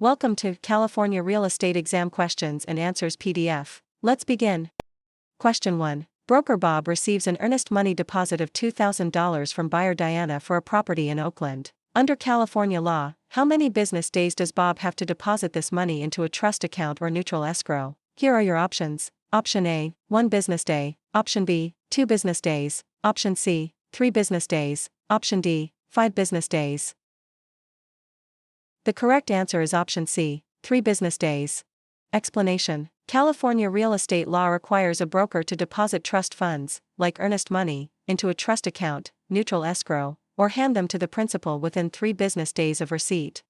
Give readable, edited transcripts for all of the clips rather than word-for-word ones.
Welcome to California Real Estate Exam Questions and Answers PDF. Let's begin. Question 1. Broker Bob receives an earnest money deposit of $2,000 from buyer Diana for a property in Oakland. Under California law, how many business days does Bob have to deposit this money into a trust account or neutral escrow? Here are your options. Option A, 1 business day. Option B, 2 business days. Option C, 3 business days. Option D, 5 business days. The correct answer is option C, 3 business days. Explanation. California real estate law requires a broker to deposit trust funds, like earnest money, into a trust account, neutral escrow, or hand them to the principal within 3 business days of receipt.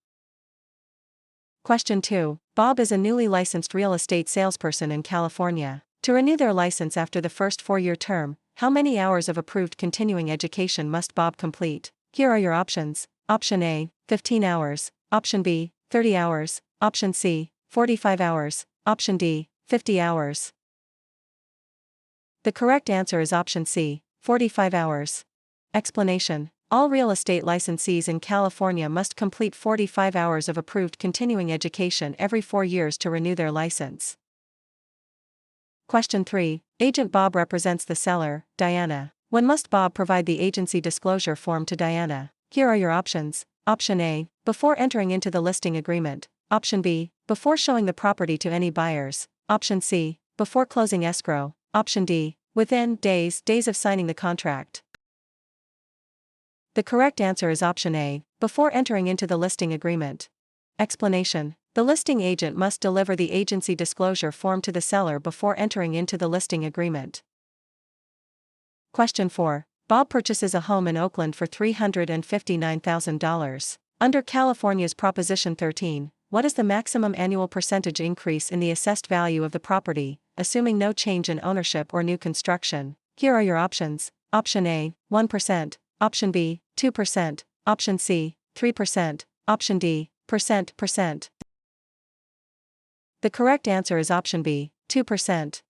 Question 2. Bob is a newly licensed real estate salesperson in California. To renew their license after the first 4-year term, how many hours of approved continuing education must Bob complete? Here are your options. Option A, 15 hours. Option B, 30 hours. Option C, 45 hours. Option D, 50 hours. The correct answer is option C, 45 hours. Explanation. All real estate licensees in California must complete 45 hours of approved continuing education every 4 years to renew their license. Question 3. Agent Bob represents the seller, Diana. When must Bob provide the agency disclosure form to Diana? Here are your options. Option A, before entering into the listing agreement. Option B, before showing the property to any buyers. Option C, before closing escrow. Option D, within days of signing the contract. The correct answer is option A, before entering into the listing agreement. Explanation. The listing agent must deliver the agency disclosure form to the seller before entering into the listing agreement. Question 4. Bob purchases a home in Oakland for $359,000. Under California's Proposition 13, what is the maximum annual percentage increase in the assessed value of the property, assuming no change in ownership or new construction? Here are your options. Option A, 1%. Option B, 2%. Option C, 3%. Option D, percent. The correct answer is option B, 2%.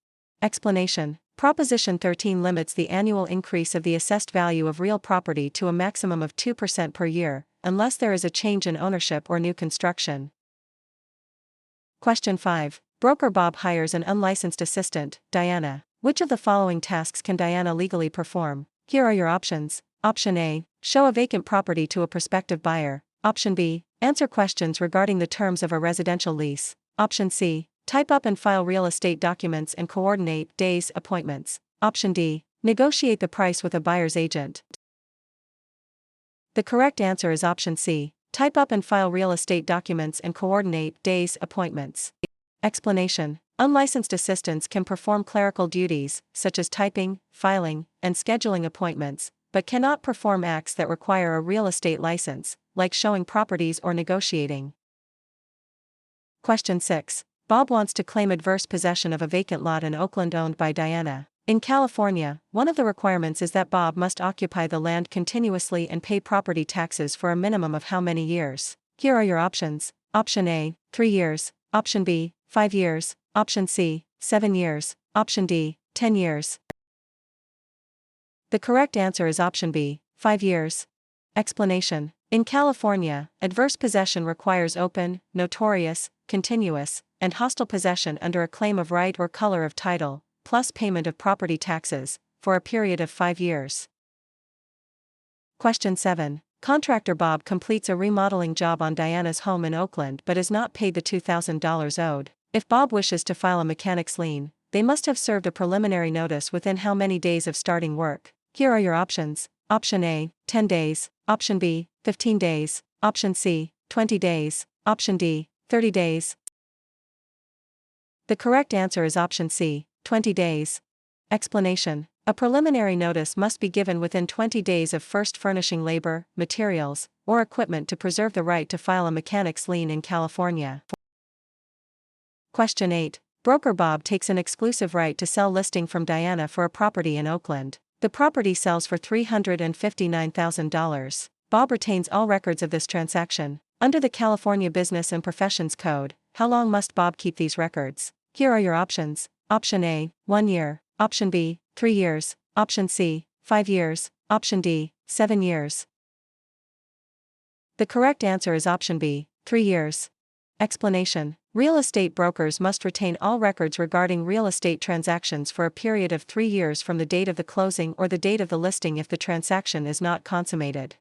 Explanation. Proposition 13 limits the annual increase of the assessed value of real property to a maximum of 2% per year, unless there is a change in ownership or new construction. Question 5. Broker Bob hires an unlicensed assistant, Diana. Which of the following tasks can Diana legally perform? Here are your options. Option A, show a vacant property to a prospective buyer. Option B, answer questions regarding the terms of a residential lease. Option C, type up and file real estate documents and coordinate days appointments. Option D, negotiate the price with a buyer's agent. The correct answer is option C, type up and file real estate documents and coordinate days appointments. Explanation. Unlicensed assistants can perform clerical duties, such as typing, filing, and scheduling appointments, but cannot perform acts that require a real estate license, like showing properties or negotiating. Question 6. Bob wants to claim adverse possession of a vacant lot in Oakland owned by Diana. In California, one of the requirements is that Bob must occupy the land continuously and pay property taxes for a minimum of how many years? Here are your options. Option A, 3 years. Option B, 5 years. Option C, 7 years. Option D, 10 years. The correct answer is option B, 5 years. Explanation. In California, adverse possession requires open, notorious, continuous, and hostile possession under a claim of right or color of title, plus payment of property taxes, for a period of 5 years. Question 7. Contractor Bob completes a remodeling job on Diana's home in Oakland but is not paid the $2,000 owed. If Bob wishes to file a mechanic's lien, they must have served a preliminary notice within how many days of starting work? Here are your options. Option A, 10 days. Option B, 15 days. Option C, 20 days. Option D, 30 days. The correct answer is option C, 20 days. Explanation. A preliminary notice must be given within 20 days of first furnishing labor, materials, or equipment to preserve the right to file a mechanic's lien in California. Question 8. Broker Bob takes an exclusive right to sell listing from Diana for a property in Oakland. The property sells for $359,000. Bob retains all records of this transaction. Under the California Business and Professions Code, how long must Bob keep these records? Here are your options. Option A, 1 year. Option B, 3 years. Option C, 5 years. Option D, 7 years. The correct answer is option B, 3 years. Explanation: real estate brokers must retain all records regarding real estate transactions for a period of 3 years from the date of the closing or the date of the listing if the transaction is not consummated.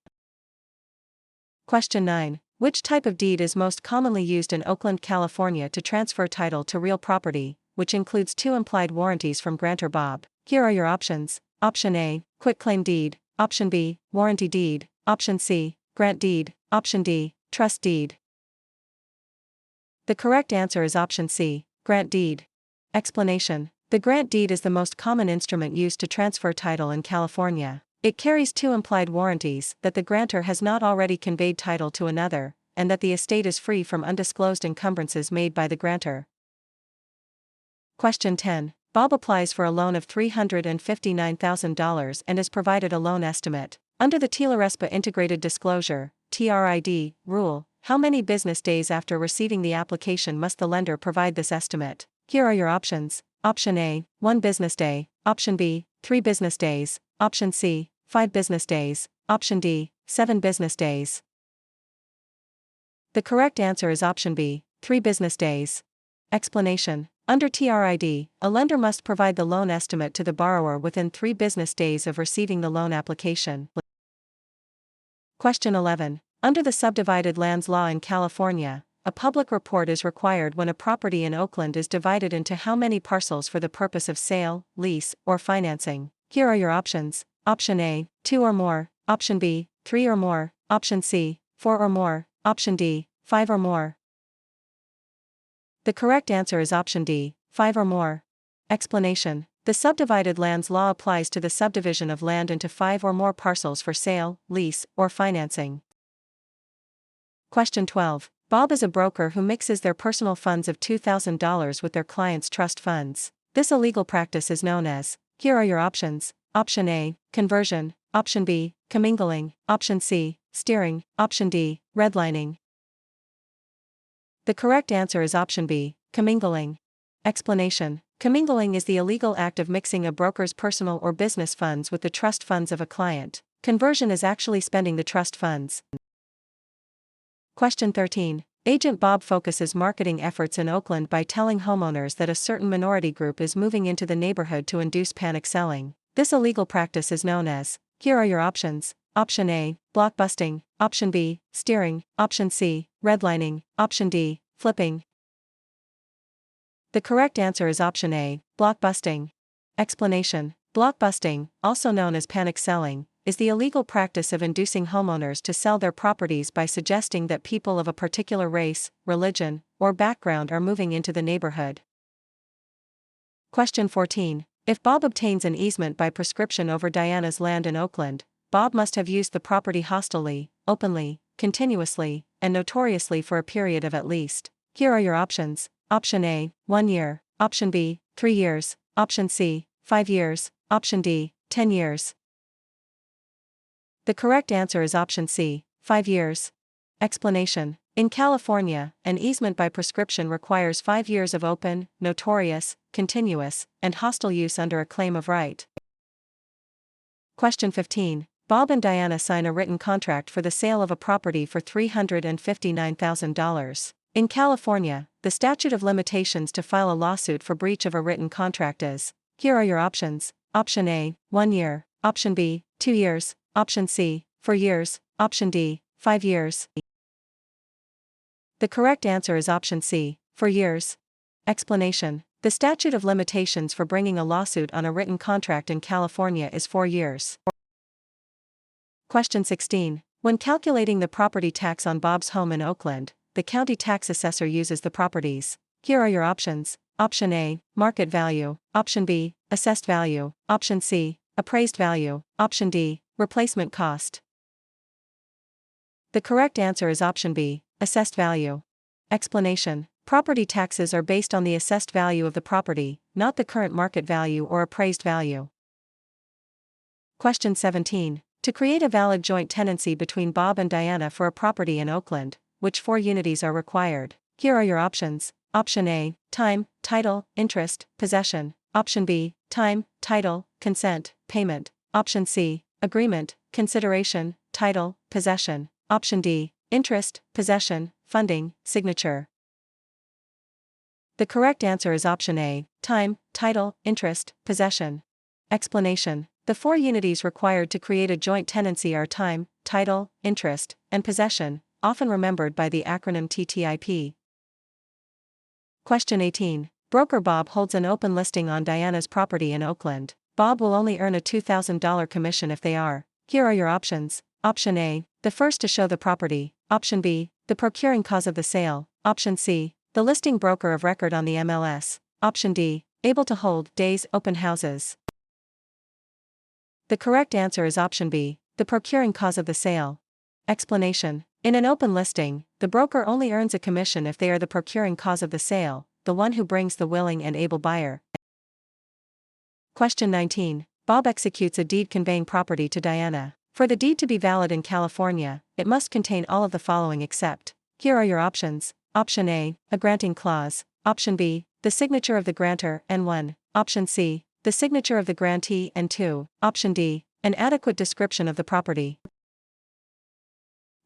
Question 9. Which type of deed is most commonly used in Oakland, California to transfer title to real property, which includes 2 implied warranties from grantor Bob? Here are your options. Option A, quitclaim deed. Option B, warranty deed. Option C, grant deed. Option D, trust deed. The correct answer is option C, grant deed. Explanation: the grant deed is the most common instrument used to transfer title in California. It carries 2 implied warranties that the grantor has not already conveyed title to another, and that the estate is free from undisclosed encumbrances made by the grantor. Question 10. Bob applies for a loan of $359,000 and is provided a loan estimate. Under the TILA-RESPA Integrated Disclosure (TRID) rule, how many business days after receiving the application must the lender provide this estimate? Here are your options. Option A, 1 business day. Option B, 3 business days. Option C, 5 business days. Option D, 7 business days. The correct answer is option B, 3 business days. Explanation: under TRID, a lender must provide the loan estimate to the borrower within 3 business days of receiving the loan application. Question 11. Under the Subdivided Lands Law in California, a public report is required when a property in Oakland is divided into how many parcels for the purpose of sale, lease, or financing. Here are your options. Option A, 2 or more. Option B, 3 or more. Option C, 4 or more. Option D, 5 or more. The correct answer is option D, 5 or more. Explanation: the Subdivided Lands Law applies to the subdivision of land into 5 or more parcels for sale, lease, or financing. Question 12. Bob is a broker who mixes their personal funds of $2,000 with their client's trust funds. This illegal practice is known as. Here are your options. Option A, conversion. Option B, commingling. Option C, steering. Option D, redlining. The correct answer is option B, commingling. Explanation: commingling is the illegal act of mixing a broker's personal or business funds with the trust funds of a client. Conversion is actually spending the trust funds. Question 13. Agent Bob focuses marketing efforts in Oakland by telling homeowners that a certain minority group is moving into the neighborhood to induce panic selling. This illegal practice is known as. Here are your options. Option A, blockbusting. Option B, steering. Option C, redlining. Option D, flipping. The correct answer is option A, blockbusting. Explanation: blockbusting, also known as panic selling, is the illegal practice of inducing homeowners to sell their properties by suggesting that people of a particular race, religion, or background are moving into the neighborhood. Question 14. If Bob obtains an easement by prescription over Diana's land in Oakland, Bob must have used the property hostilely, openly, continuously, and notoriously for a period of at least. Here are your options. Option A, 1 year. Option B, 3 years. Option C, 5 years. Option D, 10 years. The correct answer is option C, 5 years. Explanation: in California, an easement by prescription requires 5 years of open, notorious, continuous, and hostile use under a claim of right. Question 15. Bob and Diana sign a written contract for the sale of a property for $359,000. In California, the statute of limitations to file a lawsuit for breach of a written contract is. Here are your options. Option A, 1 year. Option B, 2 years. Option C, 4 years. Option D, 5 years. The correct answer is option C, 4 years. Explanation: the statute of limitations for bringing a lawsuit on a written contract in California is 4 years. Question 16. When calculating the property tax on Bob's home in Oakland, the county tax assessor uses the property's. Here are your options. Option A, market value. Option B, assessed value. Option C, appraised value. Option D, replacement cost. The correct answer is option B, assessed value. Explanation: property taxes are based on the assessed value of the property, not the current market value or appraised value. Question 17. To create a valid joint tenancy between Bob and Diana for a property in Oakland, which 4 unities are required? Here are your options. Option A, time, title, interest, possession. Option B, time, title, consent, payment. Option C, agreement, consideration, title, possession. Option D, interest, possession, funding, signature. The correct answer is option A, time, title, interest, possession. Explanation. The four unities required to create a joint tenancy are time, title, interest, and possession, often remembered by the acronym TTIP. Question 18. Broker Bob holds an open listing on Diana's property in Oakland. Bob will only earn a $2,000 commission if they are. Here are your options. Option A, the first to show the property. Option B, the procuring cause of the sale. Option C, the listing broker of record on the MLS. Option D, able to hold days open houses. The correct answer is option B, the procuring cause of the sale. Explanation. In an open listing, the broker only earns a commission if they are the procuring cause of the sale, the one who brings the willing and able buyer. Question 19. Bob executes a deed conveying property to Diana. For the deed to be valid in California, it must contain all of the following except. Here are your options. Option A, a granting clause. Option B, the signature of the grantor, and 1. Option C, the signature of the grantee, and 2. Option D, an adequate description of the property.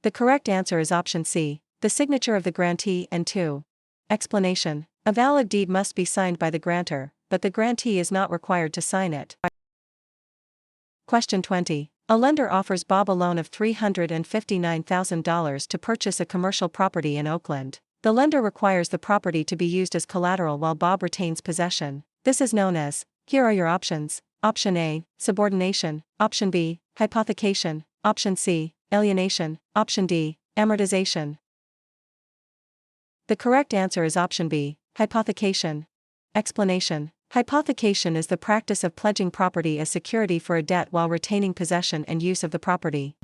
The correct answer is option C, the signature of the grantee, and 2. Explanation. A valid deed must be signed by the grantor, but the grantee is not required to sign it. Question 20. A lender offers Bob a loan of $359,000 to purchase a commercial property in Oakland. The lender requires the property to be used as collateral while Bob retains possession. This is known as. Here are your options. Option A, subordination. Option B, hypothecation. Option C, alienation. Option D, amortization. The correct answer is option B, hypothecation. Explanation. Hypothecation is the practice of pledging property as security for a debt while retaining possession and use of the property.